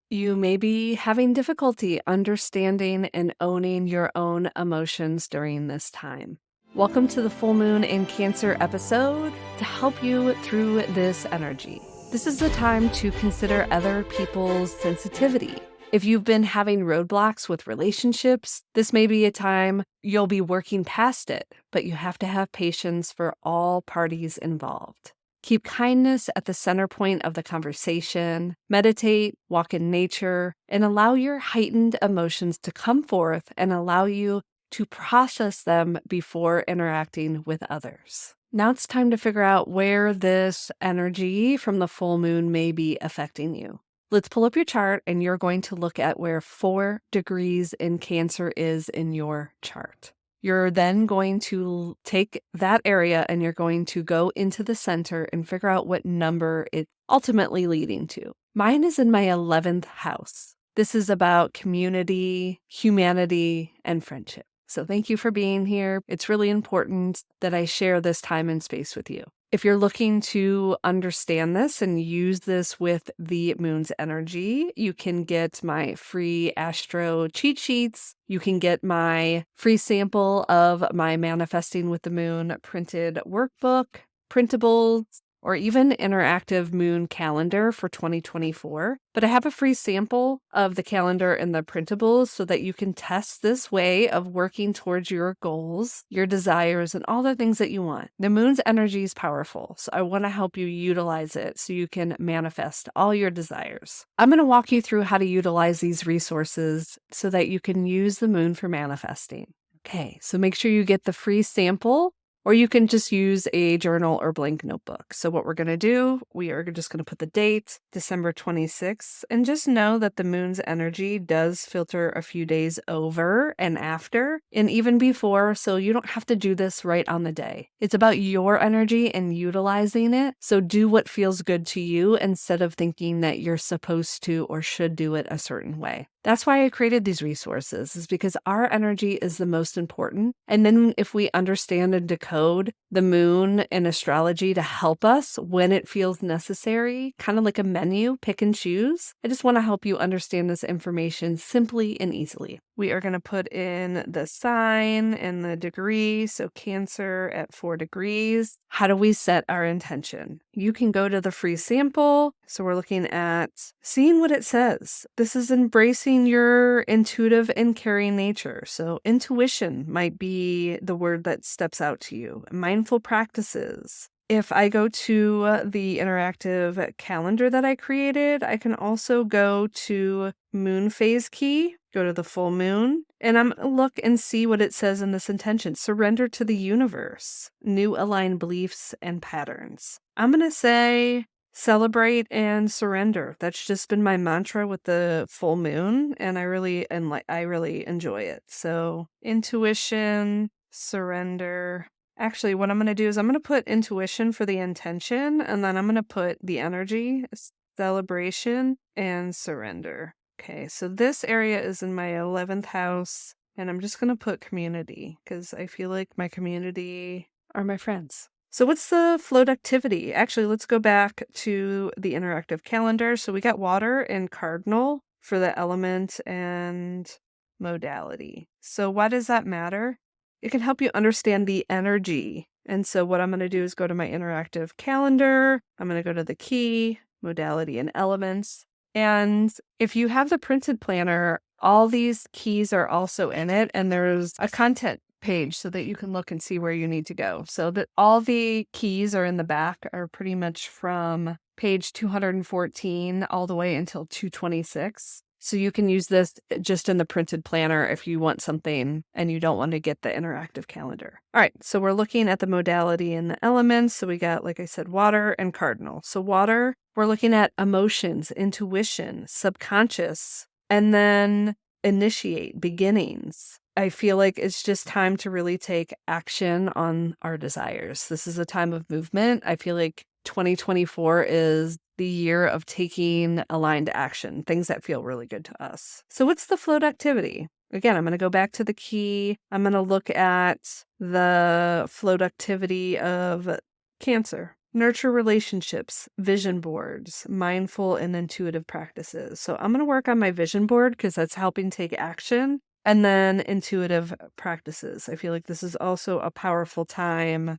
You may be having difficulty understanding and owning your own emotions during this time. Welcome to the Full Moon in Cancer episode to help you through this energy. This is the time to consider other people's sensitivity. If you've been having roadblocks with relationships, this may be a time you'll be working past it, but you have to have patience for all parties involved. Keep kindness at the center point of the conversation, meditate, walk in nature, and allow your heightened emotions to come forth and allow you to process them before interacting with others. Now it's time to figure out where this energy from the full moon may be affecting you. Let's pull up your chart and you're going to look at where 4 degrees in Cancer is in your chart. You're then going to take that area and you're going to go into the center and figure out what number it's ultimately leading to. Mine is in my 11th house. This is about community, humanity, and friendship. So thank you for being here. It's really important that I share this time and space with you. If you're looking to understand this and use this with the moon's energy, you can get my free astro cheat sheets. You can get my free sample of my Manifesting with the Moon printed workbook, printables, or even interactive moon calendar for 2024. But I have a free sample of the calendar and the printables so that you can test this way of working towards your goals, your desires, and all the things that you want. The moon's energy is powerful, so I want to help you utilize it so you can manifest all your desires. I'm going to walk you through how to utilize these resources so that you can use the moon for manifesting. Okay, so make sure you get the free sample, or you can just use a journal or blank notebook. So what we're going to do, we are just going to put the date, December 26th, and just know that the moon's energy does filter a few days over and after, and even before, so you don't have to do this right on the day. It's about your energy and utilizing it, so do what feels good to you instead of thinking that you're supposed to or should do it a certain way. That's why I created these resources, is because our energy is the most important. And then if we understand and decode the moon and astrology to help us when it feels necessary, kind of like a menu, pick and choose, I just want to help you understand this information simply and easily. We are going to put in the sign and the degree, so Cancer at 4 degrees. How do we set our intention? You can go to the free sample. So we're looking at seeing what it says. This is embracing your intuitive and caring nature. So intuition might be the word that steps out to you. Mindful practices. If I go to the interactive calendar that I created, I can also go to moon phase key, go to the full moon, and I'm going to look and see what it says in this intention. Surrender to the universe, new aligned beliefs and patterns. I'm going to say celebrate and surrender. That's just been my mantra with the full moon, and I really enjoy it. So intuition, surrender. Actually, what I'm going to do is I'm going to put intuition for the intention, and then I'm going to put the energy, celebration, and surrender. Okay, so this area is in my 11th house, and I'm just going to put community because I feel like my community are my friends. So what's the float activity? Actually, let's go back to the interactive calendar. So we got water and cardinal for the element and modality. So why does that matter? It can help you understand the energy. And so what I'm going to do is go to my interactive calendar. I'm going to go to the key, modality, and elements. And if you have the printed planner, all these keys are also in it. And there's a content page so that you can look and see where you need to go. So that all the keys are in the back are pretty much from page 214 all the way until 226. So you can use this just in the printed planner if you want something and you don't want to get the interactive calendar. All right, so we're looking at the modality and the elements. So we got, like I said, water and cardinal. So water, we're looking at emotions, intuition, subconscious, and then initiate, beginnings. I feel like it's just time to really take action on our desires. This is a time of movement. I feel like 2024 is the year of taking aligned action, things that feel really good to us. So what's the float activity? Again, I'm going to go back to the key. I'm going to look at the float activity of Cancer. nurture relationships, vision boards, mindful and intuitive practices. So I'm going to work on my vision board because that's helping take action. And then intuitive practices. I feel like this is also a powerful time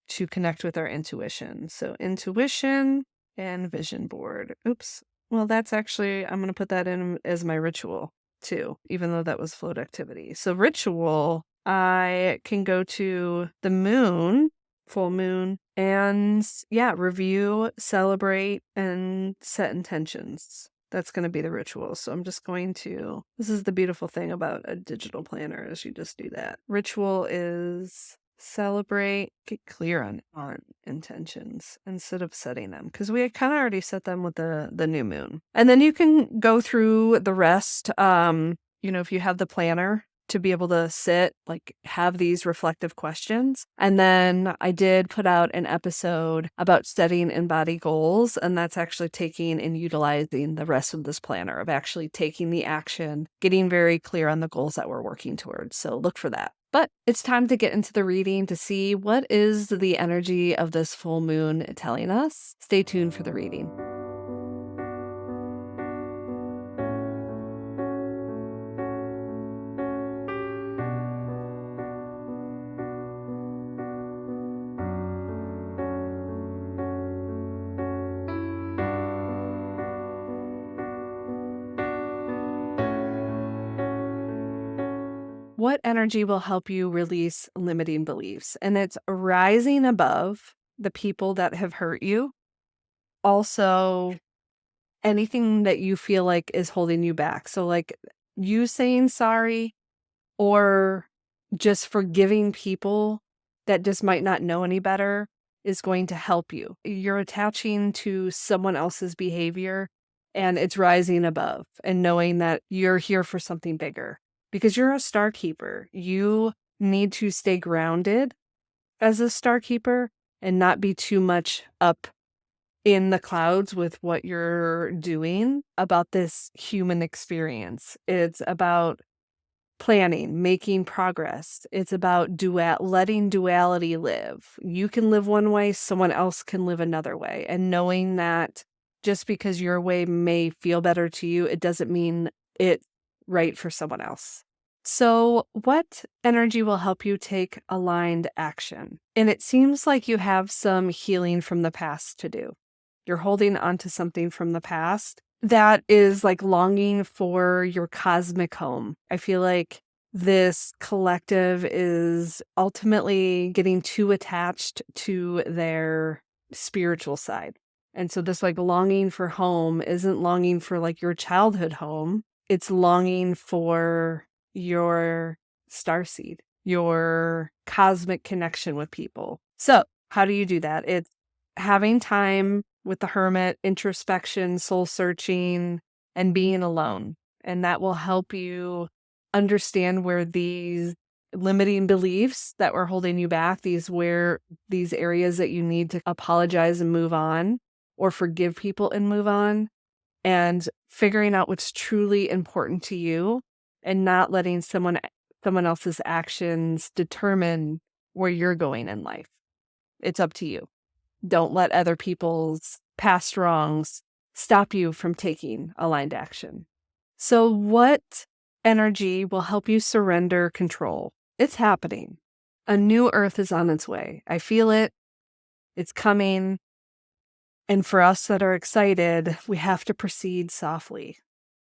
to connect with our intuition. So intuition and vision board. Oops. Well, that's actually, I'm going to put that in as my ritual too, even though that was float activity. So ritual, I can go to the moon, full moon, and review, celebrate, and set intentions. That's going to be the ritual. So I'm just going to, this is the beautiful thing about a digital planner is you just do that. Ritual is celebrate, get clear on intentions instead of setting them, because we had kind of already set them with the new moon. And then you can go through the rest, if you have the planner to be able to sit, like have these reflective questions. And then I did put out an episode about setting and body goals. And that's actually taking and utilizing the rest of this planner of actually taking the action, getting very clear on the goals that we're working towards. So look for that. But it's time to get into the reading to see what is the energy of this full moon telling us. Stay tuned for the reading. What energy will help you release limiting beliefs? And it's rising above the people that have hurt you. Also, anything that you feel like is holding you back. So like you saying sorry or just forgiving people that just might not know any better is going to help you. You're attaching to someone else's behavior and it's rising above and knowing that you're here for something bigger because you're a star keeper. You need to stay grounded as a star keeper and not be too much up in the clouds with what you're doing about this human experience. It's about planning, making progress. It's about letting duality live. You can live one way, someone else can live another way. And knowing that just because your way may feel better to you, it doesn't mean it's right for someone else. So what energy will help you take aligned action? And it seems like you have some healing from the past to do. You're holding onto something from the past that is like longing for your cosmic home. I feel like this collective is ultimately getting too attached to their spiritual side. And so this like longing for home isn't longing for like your childhood home. It's longing for your starseed, your cosmic connection with people. So how do you do that? It's having time with the hermit, introspection, soul searching, and being alone. And that will help you understand where these limiting beliefs that were holding you back, these areas that you need to apologize and move on or forgive people and move on, and figuring out what's truly important to you and not letting someone else's actions determine where you're going in life. It's up to you. Don't let other people's past wrongs stop you from taking aligned action. So what energy will help you surrender control? It's happening. A new earth is on its way. I feel it. It's coming. And for us that are excited, we have to proceed softly.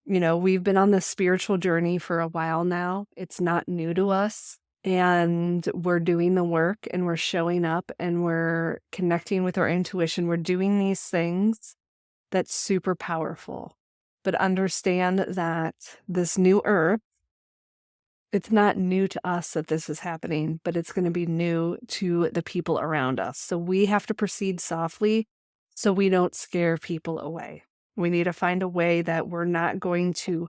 We've been on this spiritual journey for a while now. It's not new to us. And we're doing the work and we're showing up and we're connecting with our intuition. We're doing these things that's super powerful. But understand that this new earth, it's not new to us that this is happening, but it's going to be new to the people around us. So we have to proceed softly so we don't scare people away. We need to find a way that we're not going to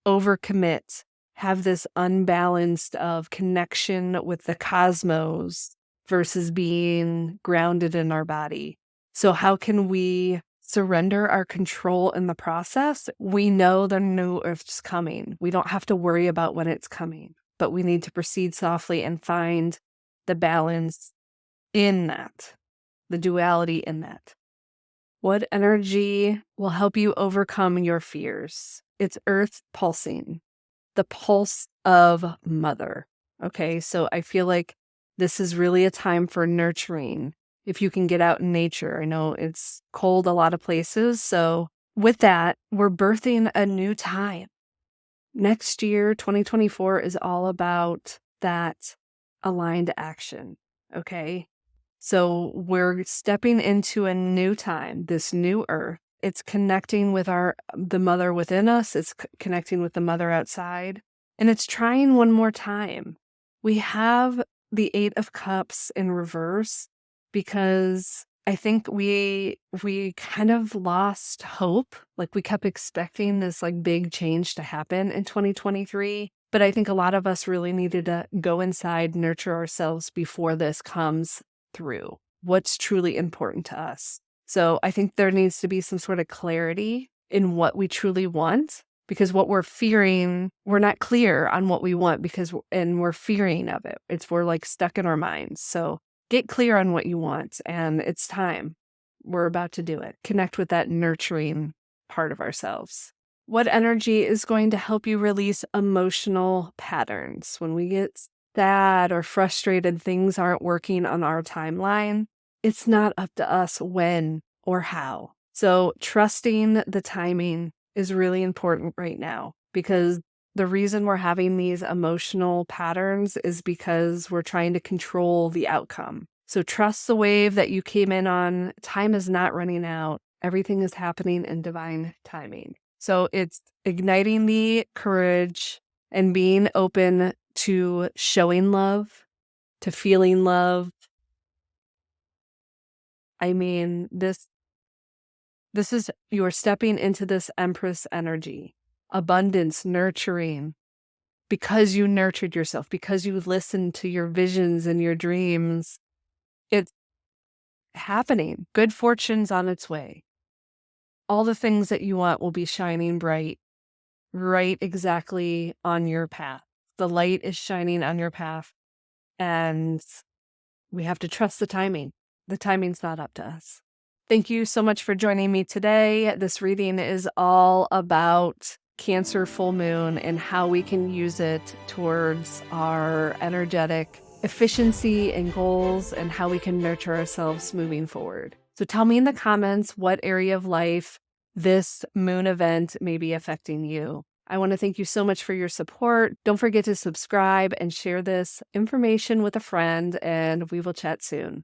overcommit, have this unbalanced of connection with the cosmos versus being grounded in our body. So how can we surrender our control in the process? We know the new earth's coming. We don't have to worry about when it's coming, but we need to proceed softly and find the balance in that. the duality in that. What energy will help you overcome your fears? It's earth pulsing, the pulse of mother. Okay, so I feel like this is really a time for nurturing. If you can get out in nature, I know it's cold a lot of places. So with that, we're birthing a new time. Next year, 2024, is all about that aligned action. Okay. So we're stepping into a new time, this new earth. It's connecting with the mother within us. It's connecting with the mother outside. And it's trying one more time. We have the Eight of Cups in reverse because I think we kind of lost hope. Like we kept expecting this like big change to happen in 2023. But I think a lot of us really needed to go inside, nurture ourselves before this comes through. What's truly important to us. So I think there needs to be some sort of clarity in what we truly want, because what we're fearing, we're not clear on what we want and we're fearing of it. We're like stuck in our minds. So get clear on what you want, and it's time. We're about to do it. Connect with that nurturing part of ourselves. What energy is going to help you release emotional patterns? When we get sad or frustrated, things aren't working on our timeline, it's not up to us when or how. So trusting the timing is really important right now, because the reason we're having these emotional patterns is because we're trying to control the outcome. So trust the wave that you came in on. Time is not running out. Everything is happening in divine timing. So it's igniting the courage and being open to showing love, to feeling love. I mean, this is, you're stepping into this Empress energy, abundance, nurturing, because you nurtured yourself, because you listened to your visions and your dreams. It's happening. Good fortune's on its way. All the things that you want will be shining bright, right exactly on your path. The light is shining on your path, and we have to trust the timing. The timing's not up to us. Thank you so much for joining me today. This reading is all about Cancer full moon and how we can use it towards our energetic efficiency and goals, and how we can nurture ourselves moving forward. So tell me in the comments what area of life this moon event may be affecting you. I want to thank you so much for your support. Don't forget to subscribe and share this information with a friend, and we will chat soon.